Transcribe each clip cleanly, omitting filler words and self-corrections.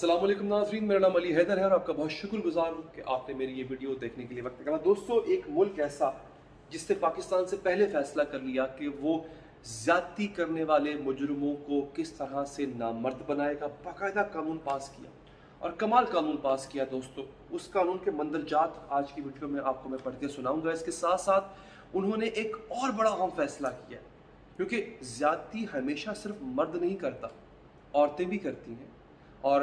अस्सलाम वालेकुम नाज़रीन, मेरा नाम अली हैदर है और आपका बहुत शुक्रगुजार हूँ कि आपने मेरी ये वीडियो देखने के लिए वक्त निकाला। दोस्तों, एक मुल्क ऐसा जिसने पाकिस्तान से पहले फैसला कर लिया कि वो ज़्यादती करने वाले मुजरिमों को किस तरह से नामर्द बनाएगा, बाकायदा कानून पास किया और कमाल कानून पास किया। दोस्तों, उस कानून के मंदरजात आज की वीडियो में आपको मैं पढ़ के सुनाऊंगा। इसके साथ साथ उन्होंने एक और बड़ा अहम फैसला किया, क्योंकि ज़्यादती हमेशा सिर्फ मर्द नहीं करता, औरतें भी करती हैं। और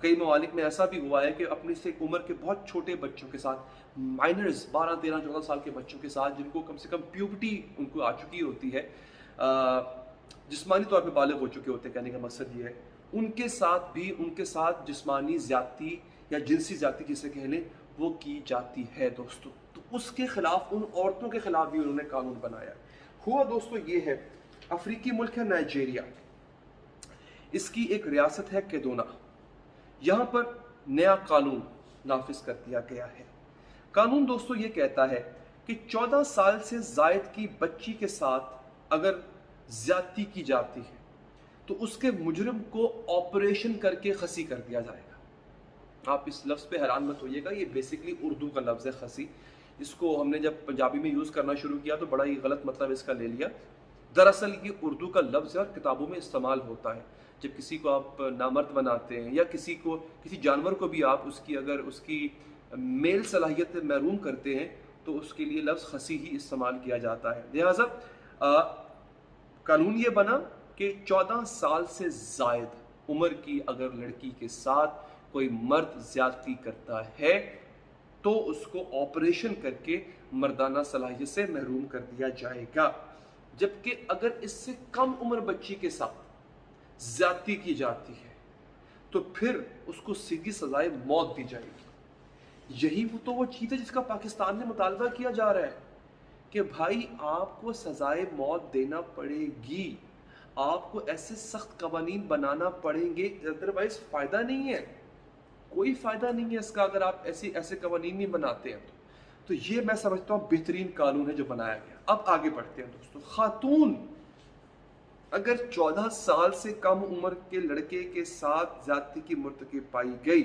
कई ममालिक में ऐसा भी हुआ है कि अपनी से उम्र के बहुत छोटे बच्चों के साथ, माइनर्स 12, 13, 14 साल के बच्चों के साथ, जिनको कम से कम प्यूबर्टी उनको आ चुकी होती है, जिस्मानी तौर पे बालिग हो चुके होते हैं, कहने का मकसद ये है, उनके साथ जिस्मानी ज़्यादती या जिनसी ज़्यादती जिसे कह लें वो की जाती है। दोस्तों, तो उसके खिलाफ, उन औरतों के खिलाफ भी उन्होंने कानून बनाया। हुआ दोस्तों ये है, अफ्रीकी मुल्क है नाइजीरिया, इसकी एक रियासत है केदोना। यहाँ पर नया कानून नाफिज कर दिया गया है। कानून दोस्तों ये कहता है कि 14 साल से जायद की बच्ची के साथ अगर ज्यादती की जाती है तो उसके मुजरिम को ऑपरेशन करके खसी कर दिया जाएगा। आप इस लफ्ज़ पे हैरान मत होइएगा, ये बेसिकली उर्दू का लफ्ज़ है खसी। इसको हमने जब पंजाबी में यूज़ करना शुरू किया तो बड़ा ही गलत मतलब इसका ले लिया। दरअसल ये उर्दू का लफ्ज़ है और किताबों में इस्तेमाल होता है। जब किसी को आप नामर्द बनाते हैं या किसी जानवर को भी आप अगर उसकी मेल सलाहियत से महरूम करते हैं तो उसके लिए लफ्ज़ खसी ही इस्तेमाल किया जाता है। लिहाजा कानून ये बना कि 14 साल से ज़ायद उम्र की अगर लड़की के साथ कोई मर्द ज़्यादती करता है तो उसको ऑपरेशन करके मर्दाना सलाहियत से महरूम कर दिया जाएगा। जबकि अगर इससे कम उम्र बच्ची के साथ ज्यादती की जाती है तो फिर उसको सीधी सजाए मौत दी जाएगी। यही वो चीज़ है जिसका पाकिस्तान में मुतालबा किया जा रहा है कि भाई आपको सजाए मौत देना पड़ेगी, आपको ऐसे सख्त कवानीन बनाना पड़ेंगे, अदरवाइज फ़ायदा नहीं है, कोई फ़ायदा नहीं है इसका अगर आप ऐसे कवानीन नहीं बनाते हैं तो ये मैं समझता हूँ बेहतरीन कानून है जो बनाया गया। अब आगे बढ़ते हैं दोस्तों। खातून अगर 14 साल से कम उम्र के लड़के के साथ ज्यादती की मुर्तकिब पाई गई,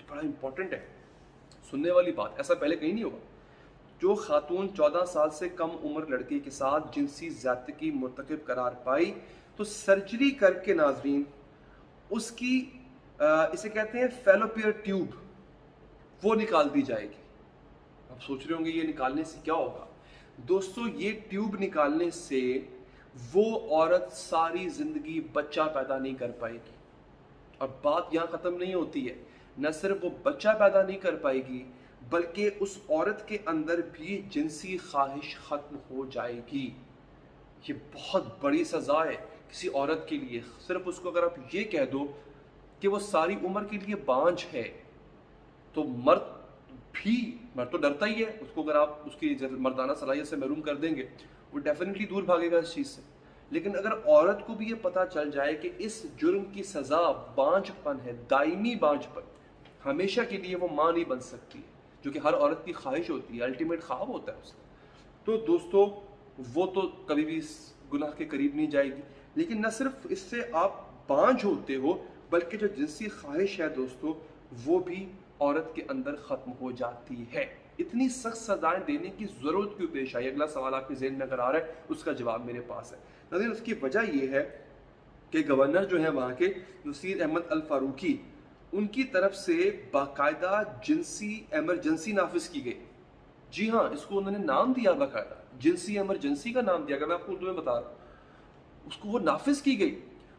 बड़ा इंपॉर्टेंट है, सुनने वाली बात, ऐसा पहले कहीं नहीं होगा। जो खातून 14 साल से कम उम्र लड़के के साथ जिनसी ज्यादती की मुर्तकिब करार पाई तो सर्जरी करके नाजरीन उसकी इसे कहते हैं फैलोपियर ट्यूब, वो निकाल दी जाएगी। आप सोच रहे होंगे ये निकालने से क्या होगा? दोस्तों, ये ट्यूब निकालने से वो औरत सारी जिंदगी बच्चा पैदा नहीं कर पाएगी। और बात यहाँ खत्म नहीं होती है, न सिर्फ वो बच्चा पैदा नहीं कर पाएगी बल्कि उस औरत के अंदर भी जिनसी ख्वाहिश खत्म हो जाएगी। ये बहुत बड़ी सजा है किसी औरत के लिए। सिर्फ उसको अगर आप ये कह दो कि वो सारी उम्र के लिए बांझ है तो मर्द तो डरता ही है उसको, अगर आप उसकी मर्दाना सलाहियत से महरूम कर देंगे वो डेफिनेटली दूर भागेगा इस चीज़ से। लेकिन अगर औरत को भी ये पता चल जाए कि इस जुर्म की सज़ा बांझपन है, दायमी बांझपन, हमेशा के लिए वो माँ नहीं बन सकती है, जो कि हर औरत की ख्वाहिश होती है, अल्टीमेट ख्वाब होता है उसका, तो दोस्तों वो तो कभी भी इस गुनाह के करीब नहीं जाएगी। लेकिन न सिर्फ इससे आप बांझ होते हो बल्कि जो जिनसी ख्वाहिश है दोस्तों वो भी औरत के अंदर ख़त्म हो जाती है। इतनी सख्त सजाएं देने की ज़रूरत क्यों पेश आई? अगला सवाल आपके ज़हन में अगर आ रहा है उसका जवाब मेरे पास है। नाज़रीन, उसकी वजह यह है कि गवर्नर जो है वहाँ के नसीर अहमद अल फारूकी, उनकी तरफ से बाकायदा जिनसी एमरजेंसी नाफिज की गई। जी हाँ, इसको उन्होंने नाम दिया, बाकायदा जिनसी एमरजेंसी का नाम दिया गया। मैं आपको उर्दू में बता रहा हूँ, उसको वो नाफिज की गई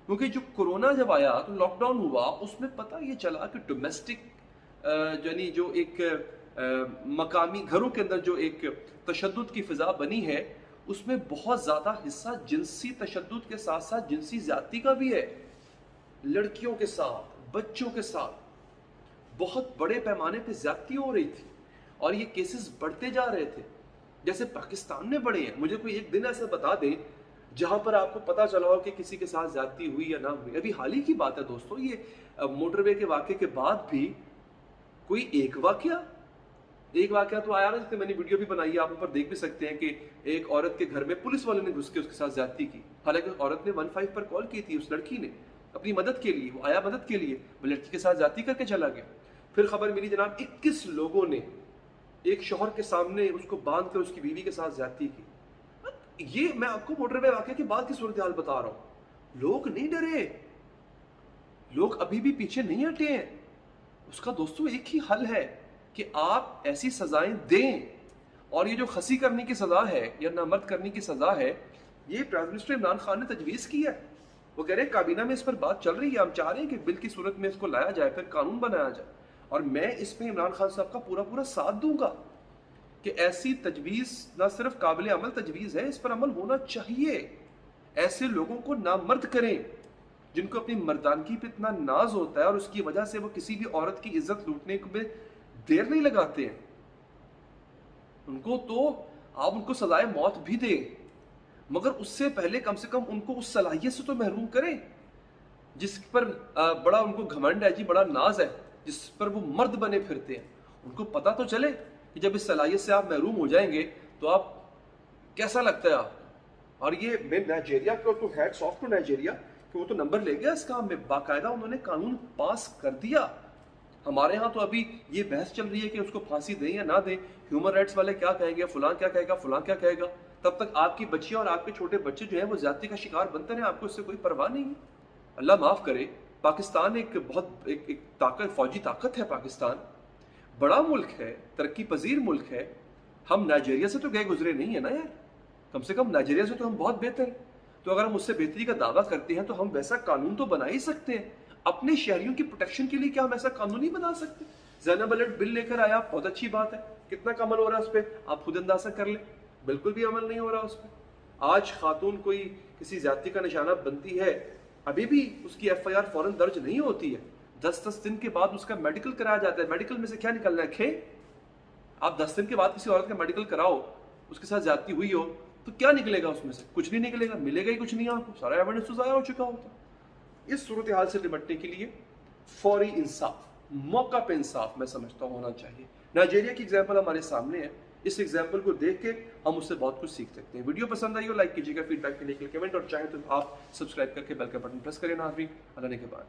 क्योंकि जो कोरोना जब आया तो लॉकडाउन हुआ, उसमें पता ये चला कि डोमेस्टिक यानी जो एक मकामी घरों के अंदर जो एक तशद्दुद की फ़िज़ा बनी है उसमें बहुत ज़्यादा हिस्सा जिनसी तशद्दुद के साथ साथ जिनसी ज़्यादती का भी है। लड़कियों के साथ, बच्चों के साथ बहुत बड़े पैमाने पे ज़्यादती हो रही थी और ये केसेस बढ़ते जा रहे थे, जैसे पाकिस्तान में बढ़े हैं। मुझे कोई एक दिन ऐसा बता दें जहाँ पर आपको पता चला हो कि किसी के साथ ज़्यादती हुई या ना हुई। अभी हाल ही की बात है दोस्तों, ये मोटरवे के वाक़े के बाद भी कोई एक वाक़या तो आया ना, जिससे मैंने वीडियो भी बनाई है, आप ऊपर देख भी सकते हैं कि एक औरत के घर में पुलिस वाले ने घुस के उसके साथ ज़्यादती की। हालांकि औरत ने 15 पर कॉल की थी, उस लड़की ने, اپنی مدد کے لیے، وہ آیا مدد کے لیے، وہ لڑکی کے ساتھ زیادتی کر کے چلا گیا۔ پھر خبر ملی جناب 21 لوگوں نے ایک شوہر کے سامنے اس کو باندھ کر اس کی بیوی کے ساتھ زیادتی کی۔ یہ میں آپ کو موٹر وے واقعے کے بعد کی صورتحال بتا رہا ہوں۔ لوگ نہیں ڈرے، لوگ ابھی بھی پیچھے نہیں ہٹے ہیں۔ اس کا دوستو ایک ہی حل ہے کہ آپ ایسی سزائیں دیں، اور یہ جو خسی کرنے کی سزا ہے یا نامرد کرنے کی سزا ہے، یہ پرائم منسٹر عمران خان نے تجویز کی ہے۔ وہ کہہ رہے ہیں کابینہ میں اس پر بات چل رہی ہے، ہم چاہ رہے ہیں کہ بل کی صورت میں اس کو لایا جائے، پھر قانون بنایا جائے، اور میں اس میں عمران خان صاحب کا پورا ساتھ دوں گا کہ ایسی تجویز نہ صرف قابل عمل تجویز ہے، اس پر عمل ہونا چاہیے۔ ایسے لوگوں کو نامرد کریں جن کو اپنی مردانگی پہ اتنا ناز ہوتا ہے اور اس کی وجہ سے وہ کسی بھی عورت کی عزت لوٹنے میں دیر نہیں لگاتے ہیں۔ ان کو تو آپ ان کو سزائے موت بھی دیں، مگر اس سے پہلے کم سے کم ان کو اس صلاحیت سے تو محروم کریں جس پر بڑا ان کو گھمنڈ ہے، جی بڑا ناز ہے، جس پر وہ مرد بنے پھرتے ہیں۔ ان کو پتہ تو چلے کہ جب اس صلاحیت سے آپ محروم ہو جائیں گے تو آپ کیسا لگتا ہے آپ کو۔ اور یہ میں نائجیریا کو تو ہیڈس آف ٹو نائجیریا کہ وہ تو نمبر لے گیا اس کام میں، باقاعدہ انہوں نے قانون پاس کر دیا۔ ہمارے ہاں تو ابھی یہ بحث چل رہی ہے کہ اس کو پھانسی دیں یا نہ دیں، ہیومن رائٹس والے کیا کہیں گے، فلاں کیا کہے گا، فلاں کیا کہے گا۔ تب تک آپ کی بچیاں اور آپ کے چھوٹے بچے جو ہیں وہ زیادتی کا شکار بنتے ہیں، آپ کو اس سے کوئی پرواہ نہیں ہے۔ اللہ معاف کرے، پاکستان ایک بہت ایک طاقت، فوجی طاقت ہے پاکستان، بڑا ملک ہے، ترقی پذیر ملک ہے۔ ہم نائجیریا سے تو گئے گزرے نہیں ہیں نا یار، کم سے کم نائجیریا سے تو ہم بہت بہتر ہیں۔ تو اگر ہم اس سے بہتری کا دعویٰ کرتے ہیں تو ہم ویسا قانون تو بنا ہی سکتے ہیں۔ اپنے شہریوں کی پروٹیکشن کے لیے کیا ہم ایسا قانون نہیں بنا سکتے؟ زینب الرٹ بل لے کر آیا، بہت اچھی بات ہے، کتنا کا عمل ہو رہا ہے اس پہ آپ خود اندازہ کر لیں، بالکل بھی عمل نہیں ہو رہا اس پہ۔ آج خاتون کوئی کسی زیادتی کا نشانہ بنتی ہے، ابھی بھی اس کی ایف آئی آر فوراً درج نہیں ہوتی ہے، 10 دن کے بعد اس کا میڈیکل کرایا جاتا ہے۔ میڈیکل میں سے کیا نکلنا ہے؟ کھے؟ آپ 10 دن کے بعد کسی عورت کا میڈیکل کراؤ، اس کے ساتھ زیادتی ہوئی ہو تو کیا نکلے گا اس میں سے؟ کچھ نہیں نکلے گا، ملے گا ہی کچھ نہیں آپ کو، سارا ایویڈنس تو ضائع ہو چکا ہوتا۔ اس صورتحال سے نمٹنے کے لیے فوری انصاف، موقع پہ انصاف میں سمجھتا ہوں ہونا چاہیے۔ نائجیریا کی ایگزامپل ہمارے سامنے ہے، اس ایگزامپل کو دیکھ کے ہم اس سے بہت کچھ سیکھ سکتے ہیں۔ ویڈیو پسند آئی ہو لائک کیجیے گا، فیڈ بیک کے لیے کمنٹ، اور چاہیں تو آپ سبسکرائب کر کے بیل کا بٹن پریس کریں۔ ناظرین، اللہ نے کے بعد